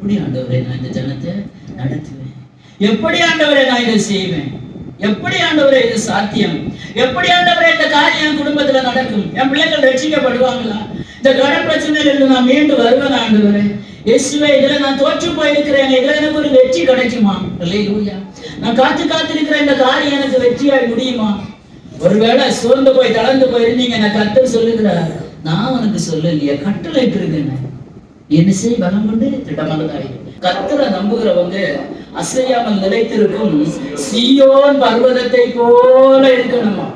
எப்படி ஆண்டவரே நான் இந்த ஜனத்தை நடத்துவேன்? எப்படி ஆண்டவரே நான் இதை செய்வேன்? எப்படி ஆண்டவரே இது சாத்தியம்? எப்படி ஆண்டவரே இந்த காரியம் குடும்பத்துல நடக்கும்? என் பிள்ளைகள் ரட்சிக்கப்படுவாங்களா? இந்த கடன் பிரச்சனையிலிருந்து நான் மீண்டு வருவேன் ஆண்டவரே. இயேசுவே, இதுல நான் தோற்று போயிருக்கிறேன், இதுல எனக்கு ஒரு வெற்றி கிடைக்குமா? அல்லேலூயா. நான் காத்திருக்கிற இந்த காரியம் எனக்கு வெற்றியாய் முடியுமா? ஒருவேளை சோர்ந்து போய் தளர்ந்து போயிருந்தீங்க, நான் கர்த்தர் சொல்லுகிறார், நான் உனக்கு சொல்லலையே, கட்டளை இருக்குன்னு என்ன செய், பலம் கொண்டு திடமானதாய். கர்த்தரை நம்புகிறவங்க அசையாமல் நிலைத்திருக்கும் சீயோன் பர்வதத்தை போல இருக்கணுமா?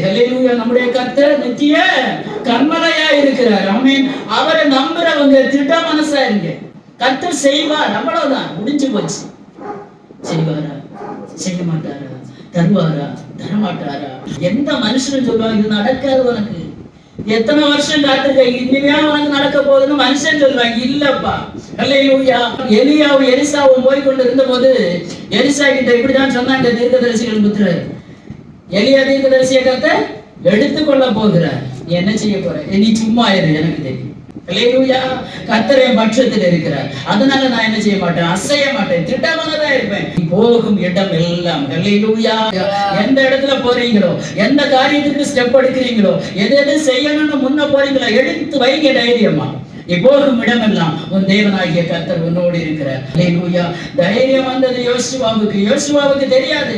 ஹல்லேலூயா. நம்முடைய கர்த்தர் நித்திய கன்மலையா இருக்கிறார். ஆமென். அவரை நம்புறவங்க திட்ட மனசா இருங்க. கர்த்தர் செய்வார், அவ்வளவுதான், முடிஞ்சு போச்சு. செய்வாரா? செய்ய மாட்டாரா? தருவாரா? தரமாட்டாரா? எந்த மனுஷனும் சொல்லுவாங்க இது நடக்காது உனக்கு, எத்தனை வருஷம் காத்திருக்க, இனிமையா உனக்கு நடக்க போகுதுன்னு மனுஷன் சொல்லுவாங்க. இல்லப்பா. ஹல்லேலூயா. எலியாவும் எலிசாவும் போய் கொண்டு இருந்த போது எலிசா கிட்ட இப்படிதான் சொன்னாங்க தீர்க்கதரிசிகள் புத்திரர். எலியா தீர்க்கதரிசியை கர்த்தர் எடுத்துக்கொள்ள போகிறார். நீ என்ன செய்ய போற? நீ சும்மா இரு, எனக்கு தெரியும். ஹல்லேலூயா. கர்த்தர் என் பட்சத்தில் இருக்கிறார், அதனால நான் என்ன செய்ய மாட்டேன், அசைய மாட்டேன், திட்டமானதா இருப்பேன். நீ போகும் இடம் எல்லாம், ஹல்லேலூயா, எந்த இடத்துல போறீங்களோ, எந்த காரியத்துக்கு ஸ்டெப் எடுக்கிறீங்களோ, எது செய்யணும்னு முன்ன போறீங்களோ, எடுத்து வைங்க தைரியமா. நீ போகும் இடமெல்லாம் உன் தேவனாகிய கர்த்தர் உன்னோடு இருக்கிறார். ஹல்லேலூயா. தைரியம் வந்தது யோசுவாவுக்கு தெரியாது,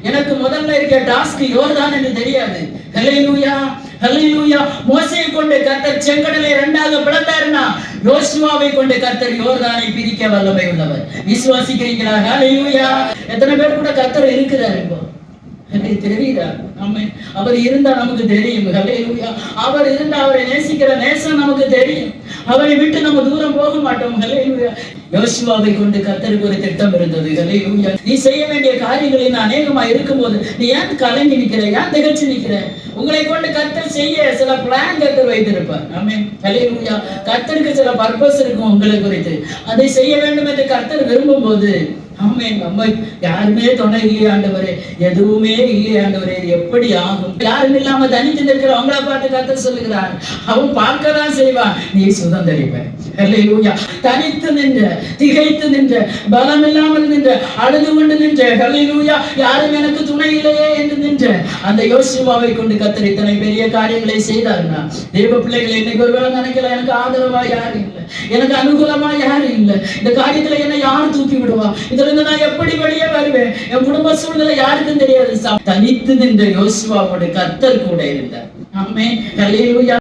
எனக்கு முதல்ல இருக்க டாஸ்க் யோர்தான் என்று தெரியாது. ஹல்லேலூயா. ஹல்லேலூயா. மோசேயை கொண்டு கர்த்தர் செங்கடலை இரண்டாக பிளந்தாருன்னா, யோசுவாவை கொண்டு கர்த்தர் யோர்தானை பிரிக்க வல்லமை உள்ளவர். விசுவாசிக்கிறீங்களா? ஹல்லேலூயா. எத்தனை பேர் கூட கர்த்தர் இருக்கிறார் இப்போ தெரியுதா? அவர் இருந்தா நமக்கு தெரியும். ஹல்லேலூயா. அவர் இருந்தா அவரை நேசிக்கிற நேசம் நமக்கு தெரியும். அவரை விட்டு நம்ம தூரம் போக மாட்டோம். ஹல்லேலூயா. யோசுவாவை கொண்டு கர்த்தருக்கு ஒரு திட்டம் இருந்தது. ஹல்லேலூயா. நீ செய்ய வேண்டிய காரியங்களில் அநேகமா இருக்கும்போது நீ ஏன் கலங்கி நிக்கிற, ஏன் திகச்சு நிக்கிற? உங்களை கொண்டு கர்த்தர் செய்ய சில பிளான் கர்த்தர் வைத்திருப்பார். ஆமென். ஹல்லேலூயா. கர்த்தருக்கு சில பர்பஸ் இருக்கும் உங்களை குறித்து, அதை செய்ய வேண்டும் என்று கர்த்தர் விரும்பும் போது, ஆமென், நம்ம யாருமே துணை இல்லையா ஆண்டவரே, எதுவுமே இல்லையா ஆண்டவரே, இது எப்படி ஆகும்? யாரும் இல்லாம தனித்து நிற்கிற அவங்கள பார்த்து கர்த்தர் சொல்லுகிறார், அவன் பார்க்கதான் செய்வான், நீ சுதந்தரிப்ப. ஹல்லேலூயா. தனித்து நின்ற, திகைத்து நின்ற, பலம் இல்லாமல் நின்ற, அழுது கொண்டு நின்ற, ஹல்லேலூயா, யாரும் எனக்கு துணை இல்லையே என்று நின்ற அந்த யோசுவாவை கொண்டு கர்த்தர் இத்தனை பெரிய காரியங்களை செய்தார்னா, தேவ பிள்ளைகளை இன்னைக்கு ஒருவேளை நினைக்கல, எனக்கு ஆதரவா யாரும் இல்லை, எனக்கு அனுகூலமா யாரும் இல்லை, இந்த காரியத்துல என்ன யார் தூக்கி விடுவா, இதுல இருந்து நான் எப்படி வெளியே வருவேன், என் குடும்ப சூழ்நிலை யாருக்கும் தெரியாது. தனித்து நின்ற யோசுவாவோட கர்த்தர் கூட இருந்தார். ஆமென். ஹல்லேலூயா.